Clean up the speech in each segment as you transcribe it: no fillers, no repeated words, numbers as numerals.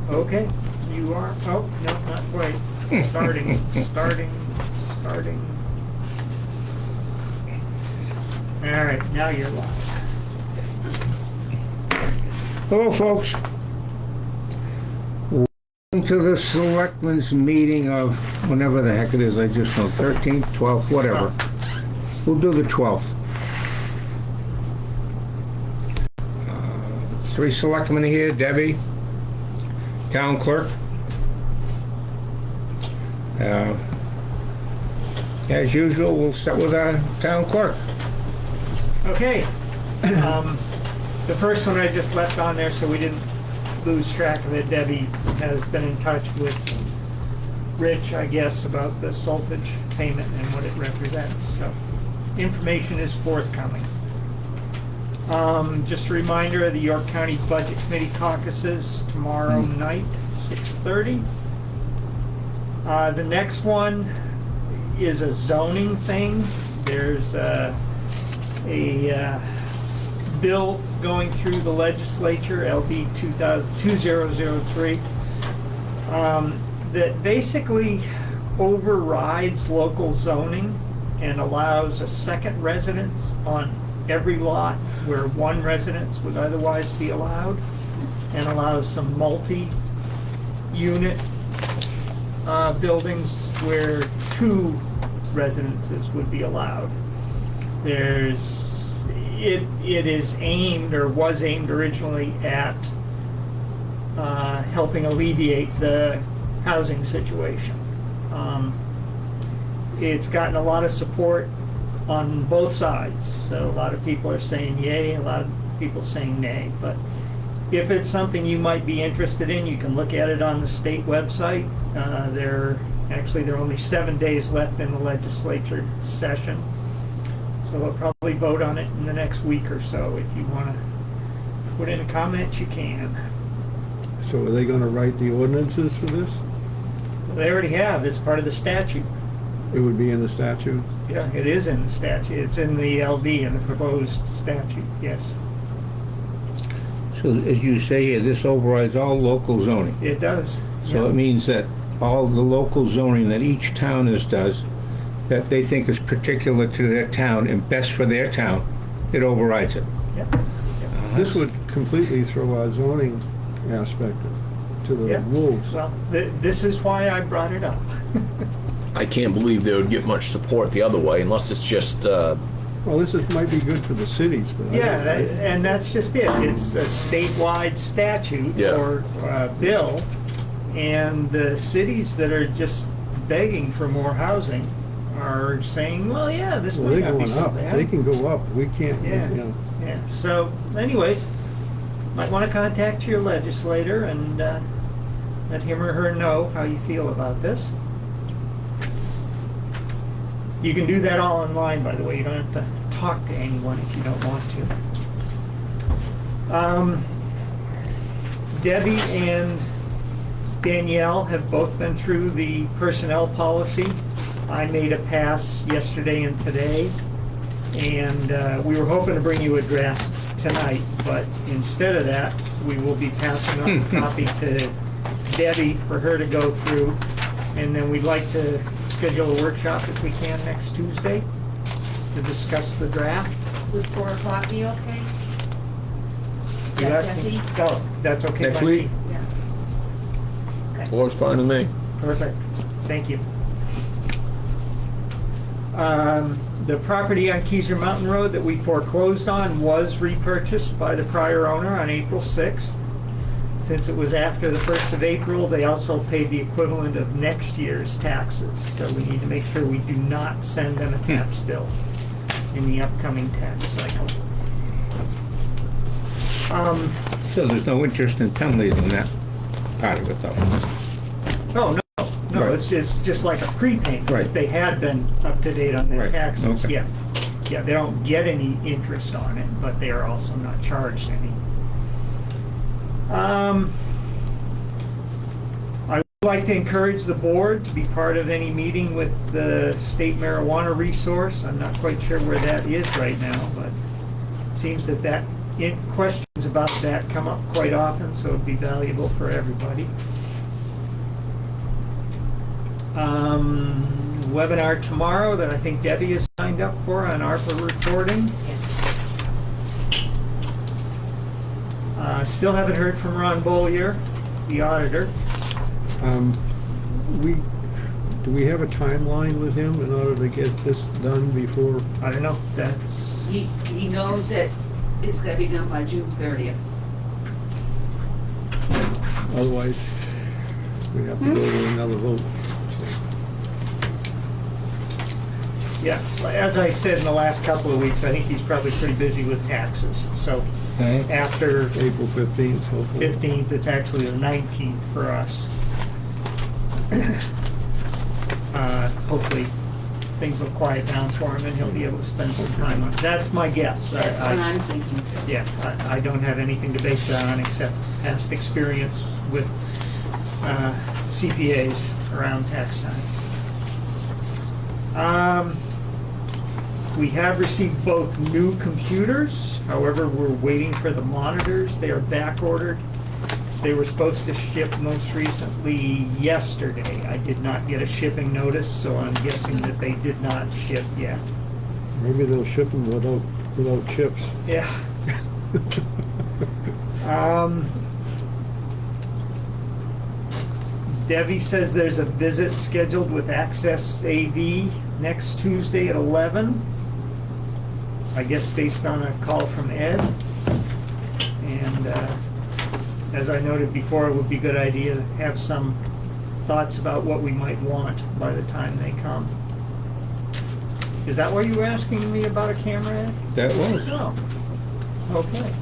Okay, you are, oh, no, not quite. Starting. All right, now you're live. Hello, folks. Welcome to the Selectmen's meeting of whenever the heck it is. I just know 13th, 12th, whatever. We'll do the 12th. Three selectmen here: Debbie, town clerk. As usual, we'll start with our town clerk. Okay. The first one I just left on there so we didn't lose track of it. Debbie has been in touch with Rich, I guess, about the saltage payment and what it represents. So information is forthcoming. Just a reminder of the York County Budget Committee caucuses tomorrow night, 6:30. The next one is a zoning thing. There's a bill going through the legislature, LD 2003, that basically overrides local zoning and allows a second residence on every lot where one residence would otherwise be allowed, and allows some multi-unit buildings where two residences would be allowed. It is aimed, or was aimed originally, at helping alleviate the housing situation. It's gotten a lot of support on both sides, so a lot of people are saying yay, a lot of people saying nay. But if it's something you might be interested in, you can look at it on the state website. There are only 7 days left in the legislature session. So they'll probably vote on it in the next week or so. If you want to put in a comment, you can. So are they going to write the ordinances for this? They already have. It's part of the statute. It would be in the statute? Yeah, it is in the statute. It's in the LD, in the proposed statute, yes. So as you say here, this overrides all local zoning. It does. So it means that all the local zoning that each town does, that they think is particular to their town and best for their town, it overrides it. Yep. This would completely throw our zoning aspect to the Yeah. wolves. Well, this is why I brought it up. I can't believe they would get much support the other way unless it's just, Well, might be good for the cities, but And that's just it. It's a statewide statute Yeah. or bill, and the cities that are just begging for more housing are saying, well, yeah, this well, might they're not be going so up. bad. They can go up. We can't, Yeah. Yeah, so anyways, might want to contact your legislator and let him or her know how you feel about this. You can do that all online, by the way. You don't have to talk to anyone if you don't want to. Debbie and Danielle have both been through the personnel policy. I made a pass yesterday and today, and we were hoping to bring you a draft tonight, but instead of that, we will be passing on a copy to Debbie for her to go through, and then we'd like to schedule a workshop if we can next Tuesday to discuss the draft. Would 4 o'clock be okay? You Yeah, asked me? Jesse? Oh, that's okay Next by week? me. Yeah. Okay. floor's fine with me. Perfect, thank you. The property on Keyser Mountain Road that we foreclosed on was repurchased by the prior owner on April 6th. Since it was after the 1st of April, they also paid the equivalent of next year's taxes. So we need to make sure we do not send them a tax bill in the upcoming tax cycle. So there's no interest in penalties in that part of it, though. Oh, no, Right. it's just like a prepayment. Right. If they had been up to date on their Right, taxes, okay. yeah. Yeah, they don't get any interest on it, but they are also not charged any. I would like to encourage the board to be part of any meeting with the state marijuana resource. I'm not quite sure where that is right now, but it seems that questions questions about that come up quite often, so it'd be valuable for everybody. Webinar tomorrow that I think Debbie is signed up for on ARPA reporting. Yes. Still haven't heard from Ron Bollier, the auditor. Do we have a timeline with him in order to get this done before? I don't know, that's, He knows that it's gotta be done by June 30th. Otherwise, we have to go to another vote. So, yeah, as I said in the last couple of weeks, I think he's probably pretty busy with taxes. So Okay. after April 15th, hopefully. 15th, it's actually the 19th for us. Hopefully, things will quiet down for him and he'll be able to spend some time on it. That's my guess. That's what I'm thinking too. Yeah, I don't have anything to base that on except past experience with CPAs around tax time. We have received both new computers, however, we're waiting for the monitors. They are back ordered. They were supposed to ship most recently yesterday. I did not get a shipping notice, so I'm guessing that they did not ship yet. Maybe they'll ship them without chips. Yeah. Debbie says there's a visit scheduled with Access AV next Tuesday at 11. I guess based on a call from Ed. And as I noted before, it would be a good idea to have some thoughts about what we might want by the time they come. Is that what you were asking me about a camera, Ed? That was. Oh, okay.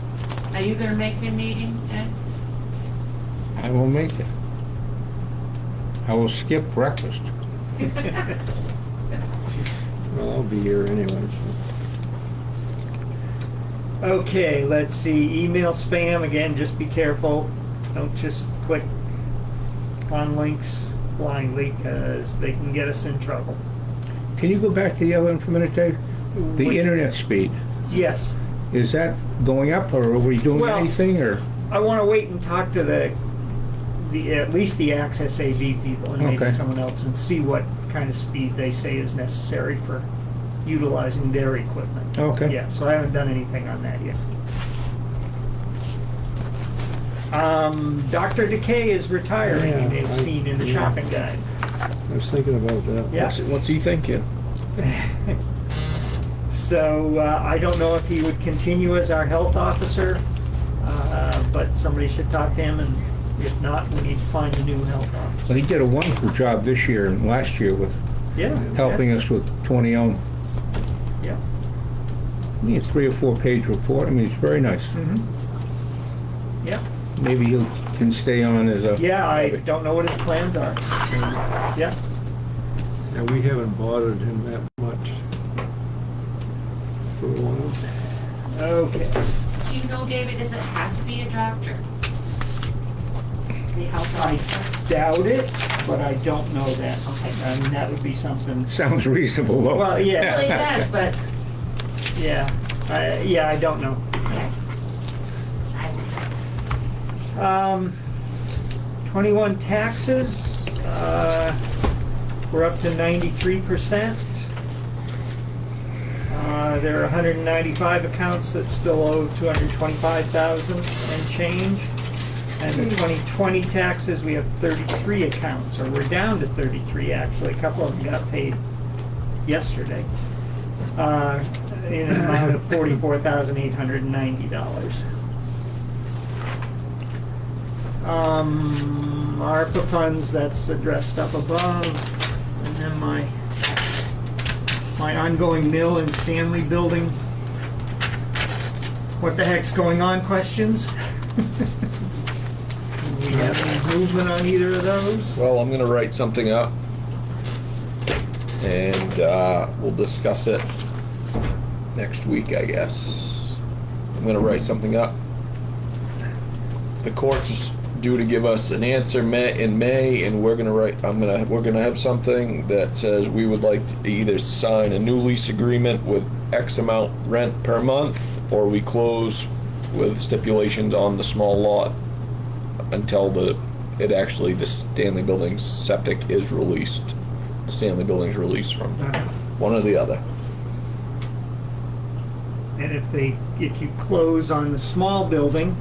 Are you gonna make the meeting, Ed? I will make it. I will skip breakfast. Well, I'll be here anyway, so. Okay, let's see, email spam, again, just be careful. Don't just click on links blindly, because they can get us in trouble. Can you go back to the other one for a minute, Dave? The Which- internet speed, Yes, is that going up, or are we doing Well- anything, or? I want to wait and talk to the at least the Access AV people and maybe Okay. someone else and see what kind of speed they say is necessary for utilizing their equipment. Okay. Yeah, so I haven't done anything on that yet. Dr. Decay is retiring, Yeah, you may have seen in the yeah. shopping guide. I was thinking about that. Yeah. What's he thinking? So I don't know if he would continue as our health officer, but somebody should talk to him, and if not, we need to find a new health So officer. he did a wonderful job this year and last year with Yeah. helping us with 20 on. Yeah. I mean, a 3 or 4 page report. I mean, it's very nice. Mhm. Yeah. Maybe he can stay on as a. Yeah, I don't know what his plans are. Yeah. Yeah, we haven't bothered him that much for a while. Okay. Do you know, David, does it have to be a doctor? The health I officer? doubt it, but I don't know that. Okay. I mean, that would be something. Sounds reasonable, though. Well, yeah. Well, it does, but, Yeah. I don't know. okay. I would. 21 taxes, we're up to 93%. There are 195 accounts that still owe 225,000 and change. And the 2020 taxes, we have 33 accounts, or we're down to 33 actually. A couple of them got paid yesterday. In an amount of $44,890. ARPA funds, that's addressed up above. And then my ongoing mill in Stanley building. What the heck's going on questions? Do we have any movement on either of those? Well, I'm gonna write something up, and we'll discuss it next week, I guess. I'm gonna write something up. The court's just due to give us an answer in May, and we're gonna have something that says we would like to either sign a new lease agreement with X amount rent per month, or we close with stipulations on the small lot until the Stanley Building's septic is released. The Stanley Building's released from one or the other. And if you close on the small building,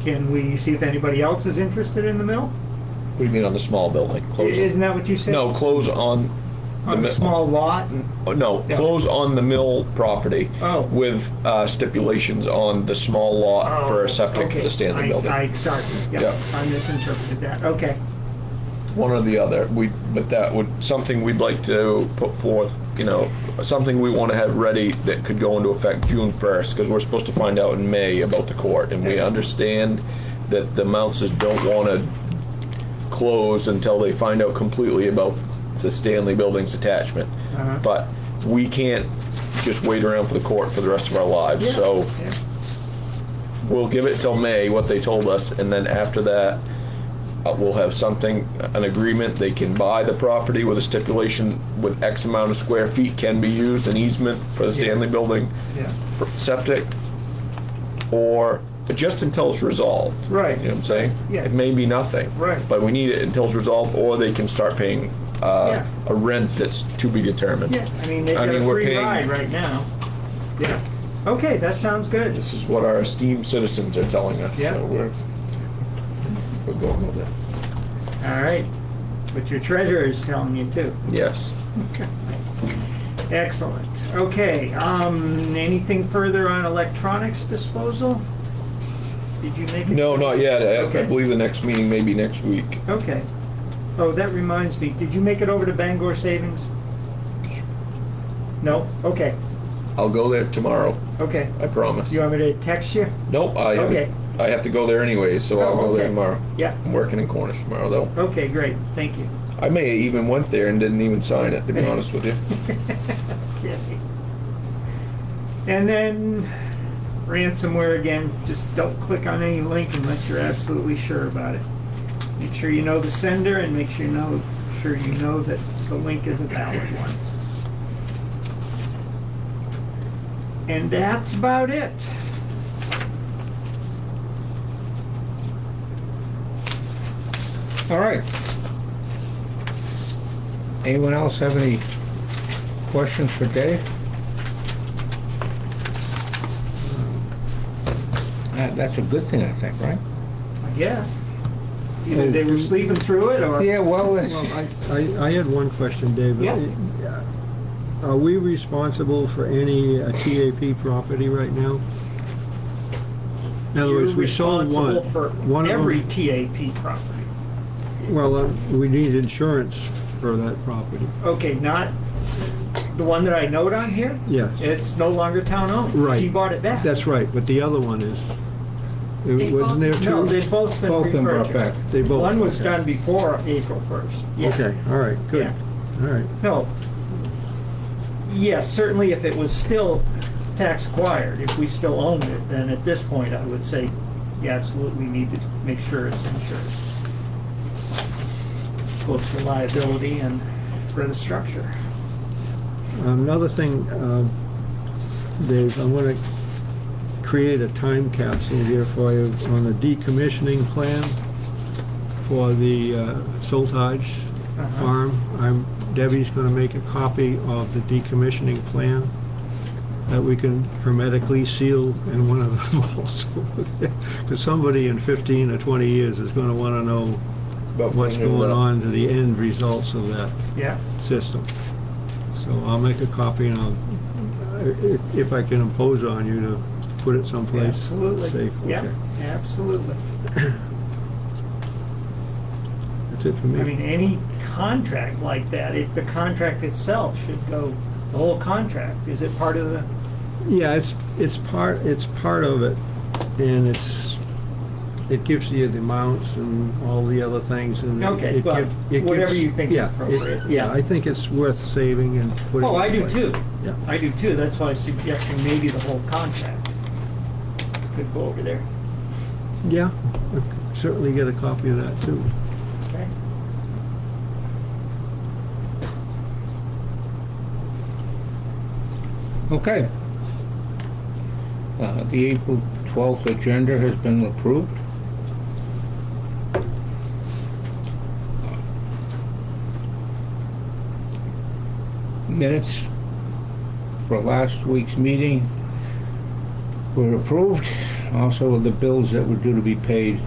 can we see if anybody else is interested in the mill? What do you mean on the small building? Close. Isn't that what you said? No, close on On the mi- small lot? No, Yeah. close on the mill property Oh. with stipulations on the small lot for a septic for Okay. the Stanley Building. Sorry, yeah, Yeah. I misinterpreted that, okay. One or the other. But that would, something we'd like to put forth, something we want to have ready that could go into effect June 1st, because we're supposed to find out in May about the court, and we understand that the Mounces don't want to close until they find out completely about the Stanley Building's attachment. Uh-huh. But we can't just wait around for the court for the rest of our lives, Yeah, so yeah. we'll give it till May, what they told us, and then after that, we'll have something, an agreement, they can buy the property with a stipulation with X amount of square feet can be used, an easement for the Stanley Building Yeah. for septic, or just until it's resolved. Right. You know what I'm saying? Yeah. It may be nothing. Right. But we need it until it's resolved, or they can start paying Yeah. a rent that's to be determined. Yeah, I mean, they've got a we're free paying- ride right now. Yeah. Okay, that sounds good. This is what our esteemed citizens are telling us, Yeah. so we're going with it. All right, but your treasurer is telling you too. Yes. Excellent. Okay, anything further on electronics disposal? Did you make it? No, not yet. I Okay. believe the next meeting may be next week. Okay. Oh, that reminds me, did you make it over to Bangor Savings? No? Okay, I'll go there tomorrow, okay. I promise. You want me to text you? Nope, Okay. I have to go there anyway, so I'll Oh, go there okay. tomorrow. Yeah, I'm working in Cornish tomorrow, though. okay, great, thank you. I may have even went there and didn't even sign it, to be honest with you. Okay. And then ransomware again, just don't click on any link unless you're absolutely sure about it. Make sure you know the sender and make sure you know that the link is a valid one. And that's about it. All right. Anyone else have any questions for Dave? That's a good thing, I think, right? I guess. Either they were sleeping through it or... Yeah, well, Well, I had one question, David. Yeah. Are we responsible for any TAP property right now? In other words, we sold one. You're responsible for One of them- every TAP property. Well, we need insurance for that property. Okay, not the one that I note on here? Yes, It's no longer town-owned. Right. She bought it back. that's right, but the other one is. They Wasn't there two? No, they've both been Both been brought repurchased. back. They both. One was okay. done before April 1st. Yeah. Okay, all right, good. Yeah. All right. No. Yes, certainly if it was still tax acquired, if we still owned it, then at this point, I would say you absolutely need to make sure it's insured. Both for liability and for the structure. Another thing, Dave, I'm going to create a time capsule here for you on the decommissioning plan for the Soltage Uh-huh. farm. Debbie's going to make a copy of the decommissioning plan that we can hermetically seal in one of the vaults over there. Because somebody in 15 or 20 years is going to want to know About what's cleaning it going up. on to the end results of that Yeah. system. So I'll make a copy and I'll, if I can impose on you to put it someplace Absolutely. safe. Yeah, Okay. absolutely. That's it for me. I mean, any contract like that, the contract itself should go, the whole contract, is it part of the, Yeah, it's part of it, and it gives you the amounts and all the other things, and Okay, it but gives- whatever you think is yeah, appropriate, Yeah, yeah. I think it's worth saving and putting. oh, I in do place. too. Yeah. I do too, that's why I was suggesting maybe the whole contract could go over there. Yeah, I'll certainly get a copy of that too. Okay. okay. The April 12th agenda has been approved. Minutes for last week's meeting were approved. Also, the bills that were due to be paid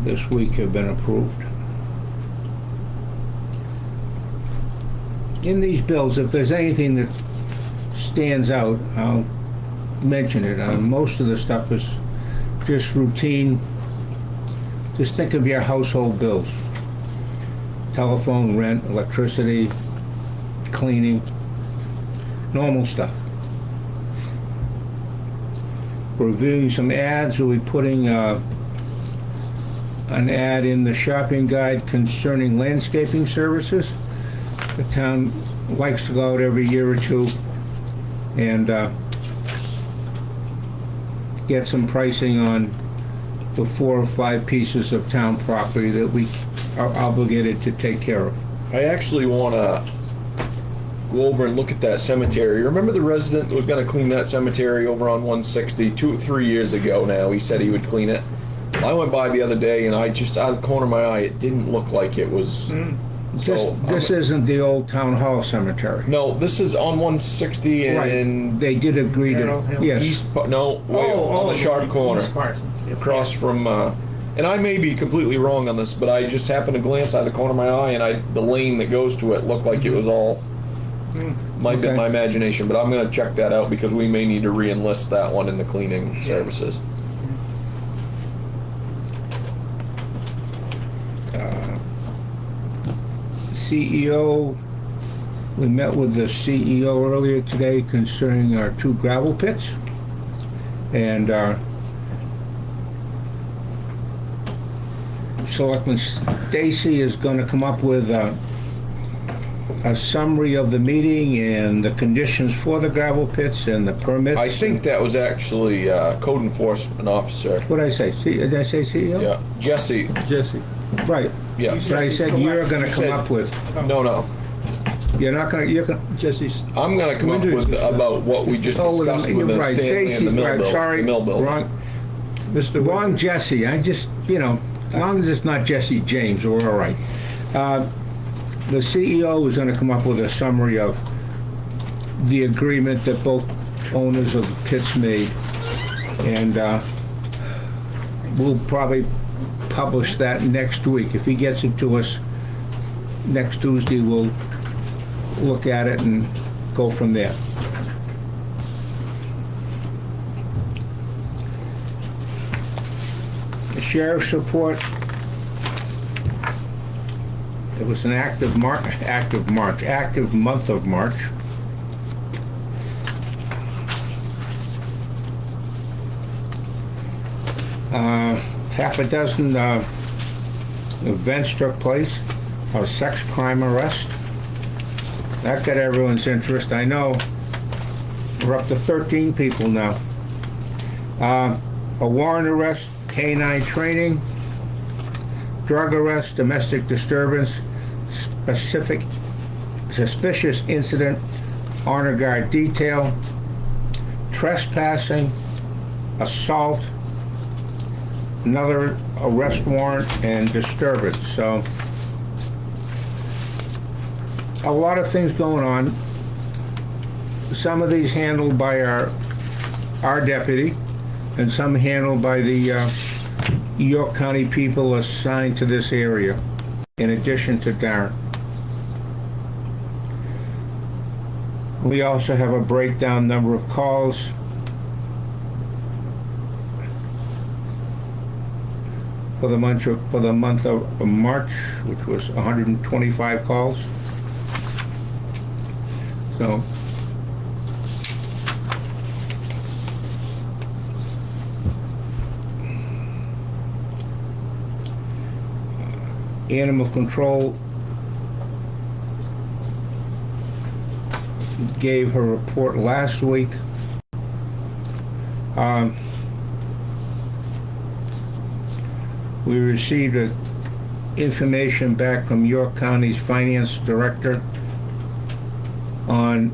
this week have been approved. In these bills, if there's anything that stands out, I'll mention it. Most of the stuff is just routine. Just think of your household bills. Telephone, rent, electricity, cleaning, normal stuff. We're reviewing some ads. We'll be putting an ad in the shopping guide concerning landscaping services. The town likes to go out every year or two and get some pricing on the 4 or 5 pieces of town property that we are obligated to take care of. I actually want to go over and look at that cemetery. Remember the resident that was going to clean that cemetery over on 160 3 years ago now? He said he would clean it. I went by the other day and I just, out of the corner of my eye, it didn't look like it was. This isn't the old town hall cemetery. No, this is on 160 and Right. They did agree Arrow to, Hill. yes. on the sharp corner. East Parsons, yep. Across from, and I may be completely wrong on this, but I just happened to glance out of the corner of my eye and the lane that goes to it looked like it was all, might be Okay. my imagination, but I'm going to check that out because we may need to re-enlist that one in the cleaning services. CEO, we met with the CEO earlier today concerning our 2 gravel pits. And Selectman Stacy is going to come up with a summary of the meeting and the conditions for the gravel pits and the permits. I think that was actually code enforcement officer. What did I say? Did I say CEO? Yeah, Jesse. Jesse, Right. Yeah. So I said you're going to come said- up with, No. you're not going to, you're going Jesse's, I'm going to come up with about what we just Oh, discussed you're with the right. Stanley and Stacy, the mill right, building. sorry, The mill building. wrong, Mr. wrong Wiggins. Jesse. I just, as long as it's not Jesse James, we're all right. The CEO is going to come up with a summary of the agreement that both owners of the pits made. And we'll probably publish that next week. If he gets it to us next Tuesday, we'll look at it and go from there. The sheriff's report. It was an active month of March. Half a dozen events took place. A sex crime arrest. That got everyone's interest. I know we're up to 13 people now. A warrant arrest, canine training, drug arrest, domestic disturbance, suspicious incident, honor guard detail, trespassing, assault, another arrest warrant, and disturbance. So a lot of things going on. Some of these handled by our deputy, and some handled by the York County people assigned to this area, in addition to Darren. We also have a breakdown number of calls. For the month of March, which was 125 calls. So animal control gave her report last week. We received information back from York County's finance director on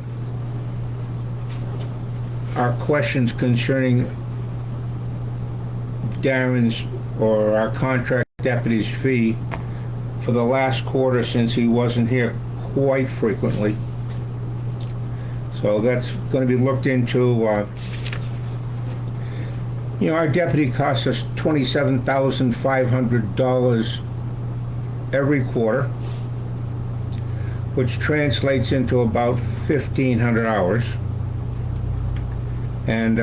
our questions concerning Darren's or our contract deputy's fee for the last quarter since he wasn't here quite frequently. So that's going to be looked into. Our deputy costs us $27,500 every quarter, which translates into about 1,500 hours. And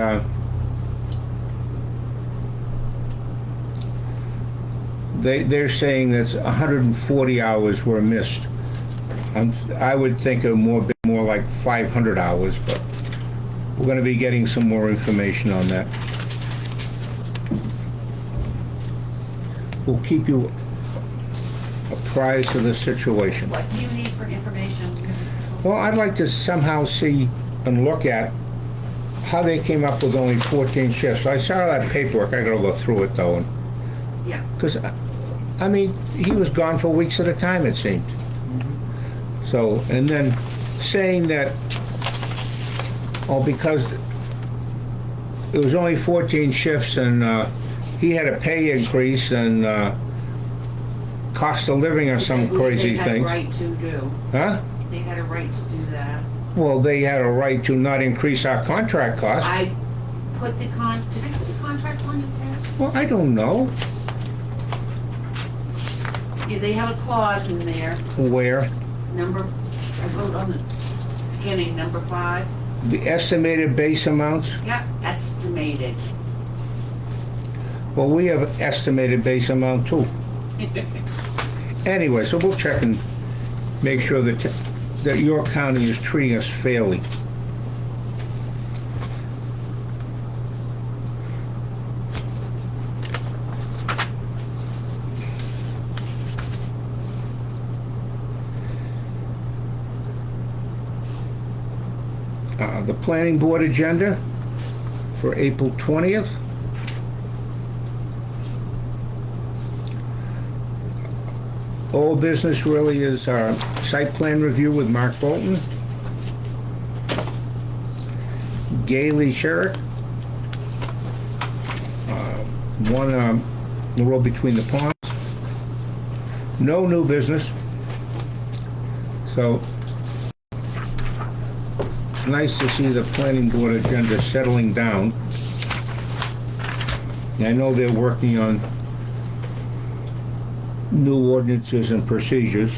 they're saying that 140 hours were missed. I would think it would be more like 500 hours, but we're going to be getting some more information on that. We'll keep you apprised of the situation. What do you need for information? Well, I'd like to somehow see and look at how they came up with only 14 shifts. I saw that paperwork. I gotta go through it though, and Yeah. because I mean, he was gone for weeks at a time, it seemed. So, and then saying that, because it was only 14 shifts and he had a pay increase and cost of living or some crazy things. They had a right to do. Huh? They had a right to do that. Well, they had a right to not increase our contract costs. Did I put the contract on the test? Well, I don't know. Yeah, they have a clause in there, Where I wrote on the beginning, number 5. the estimated base amounts. Yeah, estimated. Well, we have an estimated base amount too. Anyway, so we'll check and make sure that York County is treating us fairly. The planning board agenda for April 20th. Old business really is our site plan review with Mark Bolton. Gailey Sherrick. The road between the ponds. No new business. So it's nice to see the planning board agenda settling down. I know they're working on new ordinances and procedures.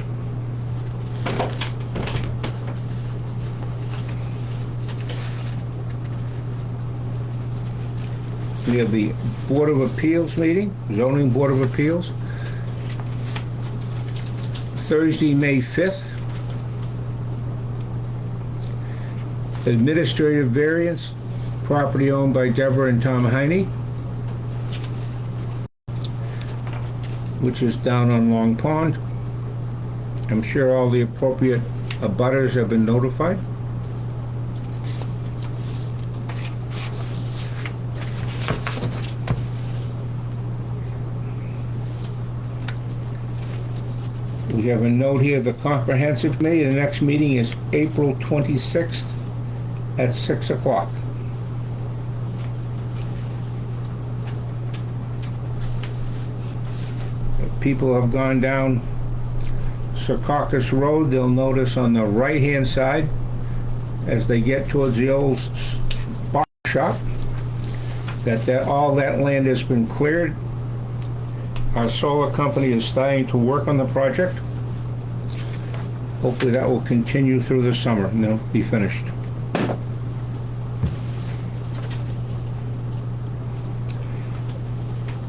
We have the Board of Appeals meeting, Zoning Board of Appeals, Thursday, May 5th. Administrative variance, property owned by Deborah and Tom Heine, which is down on Long Pond. I'm sure all the appropriate abutters have been notified. We have a note here, the comprehensive committee, the next meeting is April 26th at 6 o'clock. People have gone down Secaucus Road, they'll notice on the right-hand side, as they get towards the old box shop, that all that land has been cleared. Our solar company is starting to work on the project. Hopefully that will continue through the summer and they'll be finished.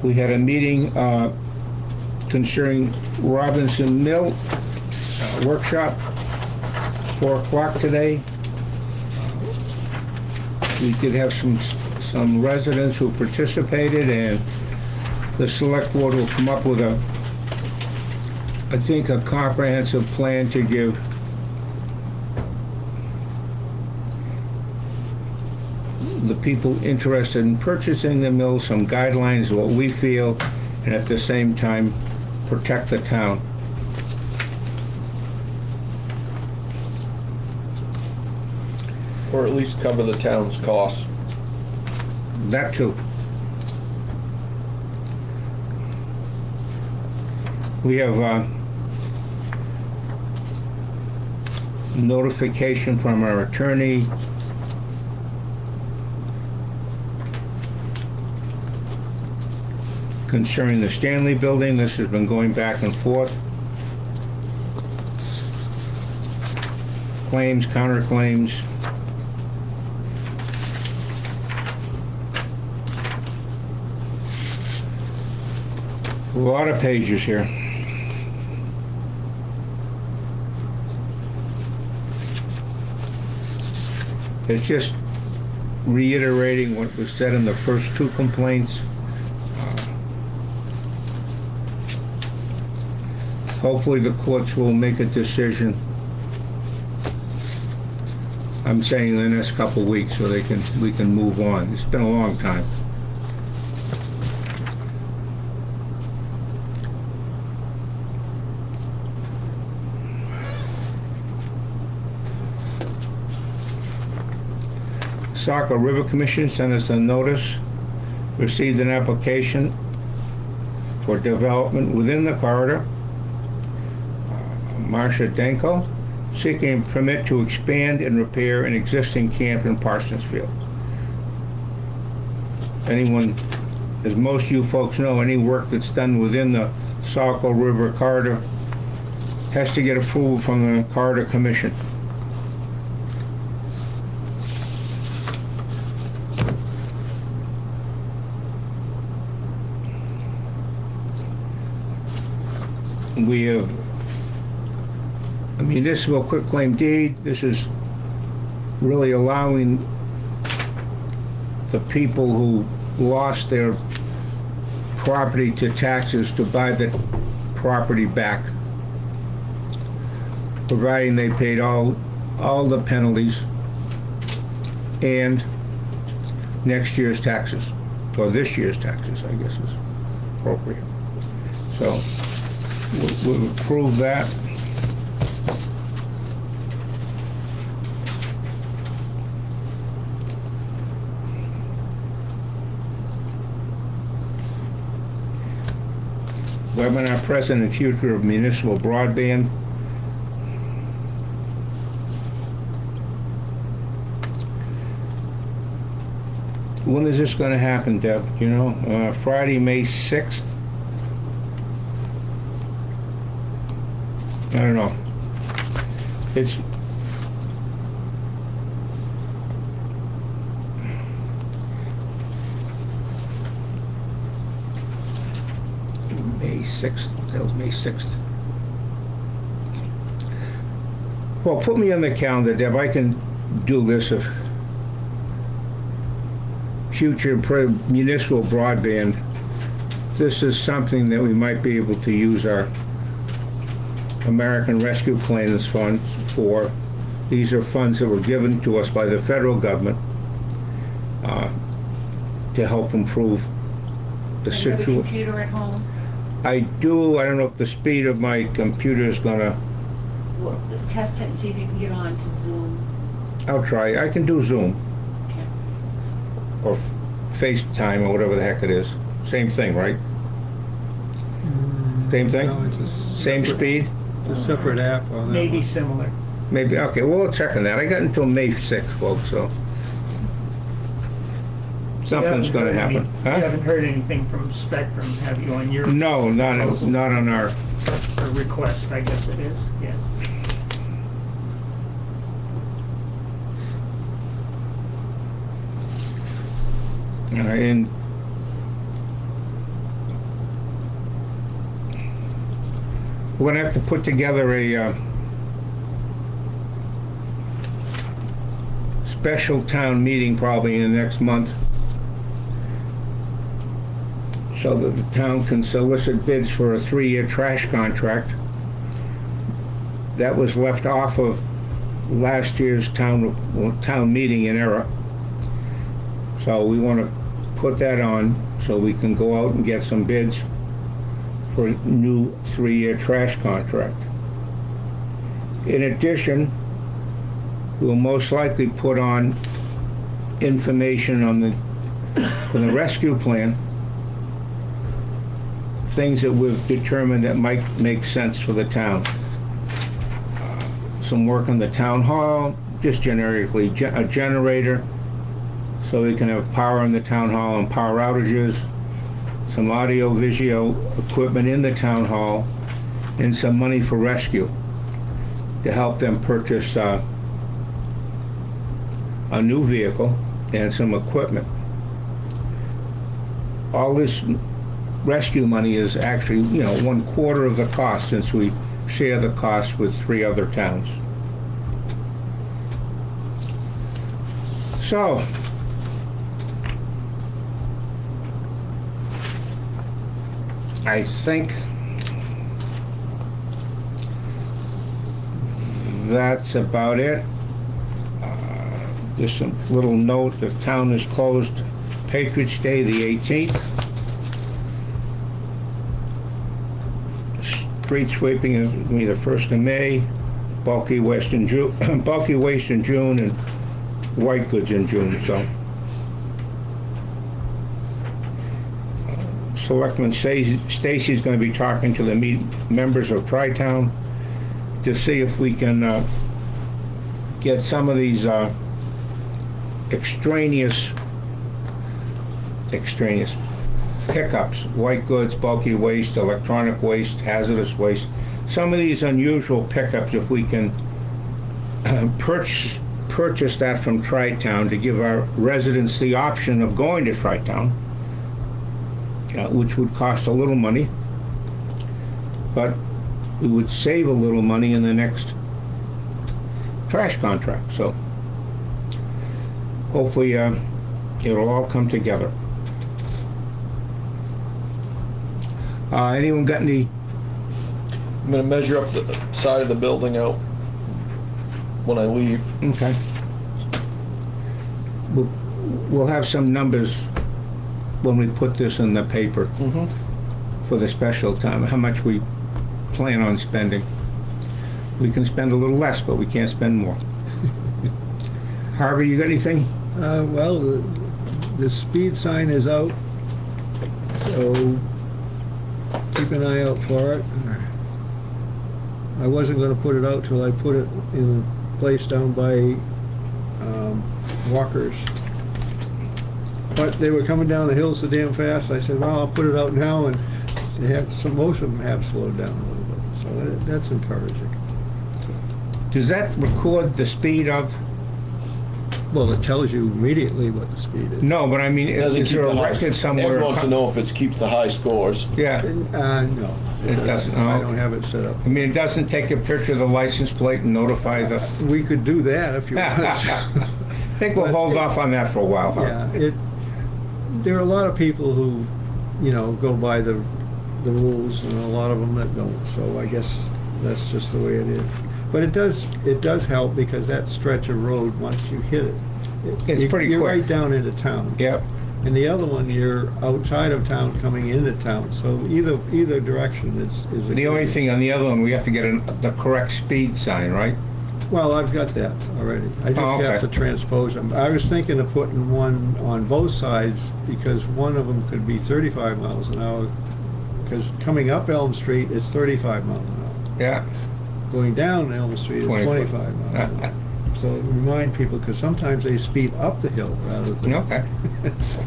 We had a meeting concerning Robinson Mill workshop, 4 o'clock today. We did have some residents who participated, and the select board will come up with I think a comprehensive plan to give the people interested in purchasing the mill some guidelines of what we feel, and at the same time protect the town. Or at least cover the town's costs that too. We have notification from our attorney concerning the Stanley Building. This has been going back and forth. Claims, counterclaims. A lot of pages here. It's just reiterating what was said in the first two complaints. Hopefully the courts will make a decision. I'm saying in the next couple of weeks so we can move on. It's been a long time. Saco River Commission sent us a notice, received an application for development within the corridor. Marcia Danko, seeking a permit to expand and repair an existing camp in Parsonsfield. Anyone, as most of you folks know, any work that's done within the Saco River corridor has to get approval from the Corridor Commission. We have a municipal quitclaim deed. This is really allowing the people who lost their property to taxes to buy the property back, providing they paid all the penalties and next year's taxes, or this year's taxes, I guess is appropriate. So we'll approve that. Webinar present and future of municipal broadband. When is this going to happen, Deb? You know, Friday, May 6th? I don't know. It's May 6th. That was May 6th. Well, put me on the calendar, Deb. I can do this if future municipal broadband. This is something that we might be able to use our American Rescue Plans funds for. These are funds that were given to us by the federal government to help improve the Do you have a situation. computer at home? I do. I don't know if the speed of my computer is gonna. Well, test it and see if you can get on to Zoom. I'll try. I can do Zoom Okay. or FaceTime or whatever the heck it is. Same thing, right? Same thing? No, it's a Same separate- speed? It's a separate app on that Maybe one. similar. Maybe. Okay. Well, we'll check on that. I got until May 6th, folks. So something's You going to haven't heard happen. You Huh? haven't heard anything from Spectrum, have you, on your No, not on our. or request, I guess it is, yeah. All right, and we're gonna have to put together a special town meeting probably in the next month, so that the town can solicit bids for a 3-year trash contract. That was left off of last year's town meeting in error. So we want to put that on so we can go out and get some bids for a new 3-year trash contract. In addition, we'll most likely put on information on the for the rescue plan, things that we've determined that might make sense for the town. Some work on the town hall, just generically, a generator, so we can have power in the town hall and power outages, some audio-visual equipment in the town hall, and some money for rescue to help them purchase a new vehicle and some equipment. All this rescue money is actually, 1/4 of the cost, since we share the cost with 3 other towns. So, I think that's about it. Just a little note, the town is closed Patriots' Day, the 18th. Street sweeping is going to be the 1st of May, bulky waste in June, and white goods in June, so. Selectman Stacy's going to be talking to the members of Tri-Town to see if we can get some of these extraneous pickups, white goods, bulky waste, electronic waste, hazardous waste, some of these unusual pickups, if we can purchase that from Tri-Town to give our residents the option of going to Tri-Town, which would cost a little money, but we would save a little money in the next trash contract. So hopefully it'll all come together. Anyone got any? I'm gonna measure up the side of the building out when I leave. Okay. We'll have some numbers when we put this in the paper for the special time, how much we plan on spending. We can spend a little less, but we can't spend more. Harvey, you got anything? Well, the speed sign is out, so keep an eye out for it. I wasn't gonna put it out till I put it in a place down by Walker's. But they were coming down the hill so damn fast, I said, well, I'll put it out now, and most of them have slowed down a little bit, so that's encouraging. Does that record the speed of? Well, it tells you immediately what the speed is. No, but I mean, Doesn't is keep there a the high- record somewhere? Everyone wants to know if it keeps the high scores. Yeah, No. It doesn't, oh, I okay. don't have it set up. I mean, it doesn't take a picture of the license plate and notify the... We could do that if you want. I think we'll hold off on that for a while, huh? Yeah, there are a lot of people who, go by the rules, and a lot of them that don't, so I guess that's just the way it is. But it does help, because that stretch of road, once you hit it, It's pretty you're quick. right down into town. Yep. And the other one, you're outside of town coming into town, so either direction is a The good- only thing on the other one, we have to get the correct speed sign, right? Well, I've got that already. I just Oh, okay. have to transpose them. I was thinking of putting one on both sides, because one of them could be 35 miles an hour, because coming up Elm Street is 35 miles an hour. Yeah. Going down Elm Street is 25 miles an hour. So remind people, because sometimes they speed up the hill rather than... Okay. So,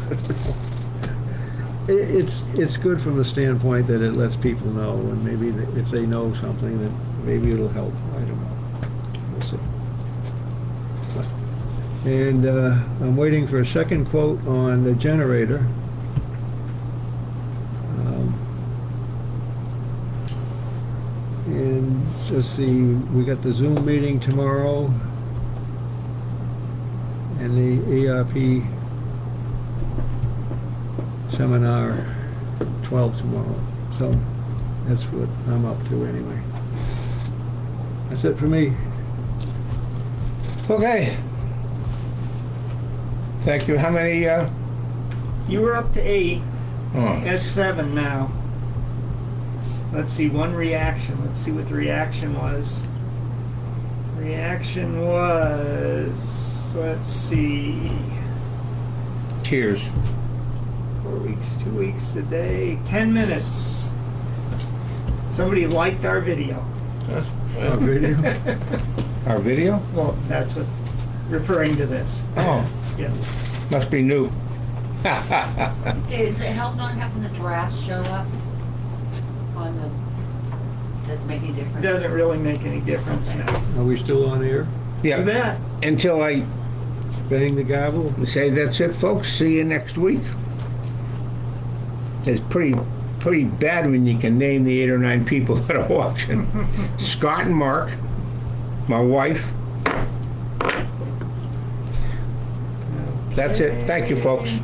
it's good from the standpoint that it lets people know, and maybe if they know something, that maybe it'll help. I don't know. We'll see. And I'm waiting for a second quote on the generator. And let's see, we got the Zoom meeting tomorrow, and the ERP seminar 12 tomorrow. So that's what I'm up to anyway. That's it for me. Okay. Thank you. How many, You were up to 8, oh, at 7 now. Let's see, one reaction. Let's see what the reaction was. Reaction was, let's see, cheers. 4 weeks, 2 weeks today, 10 minutes. Somebody liked our video. A video? Our video? Well, that's what, referring to this. Oh, Yes. must be new. Is it help not having the draft show up on the, does it make any difference? Doesn't really make any difference now. Are we still on air? You Yeah, bet. until I Bang the gavel? say that's it, folks. See you next week. It's pretty bad when you can name the 8 or 9 people that are watching. Scott and Mark, my wife. That's it. Thank you, folks.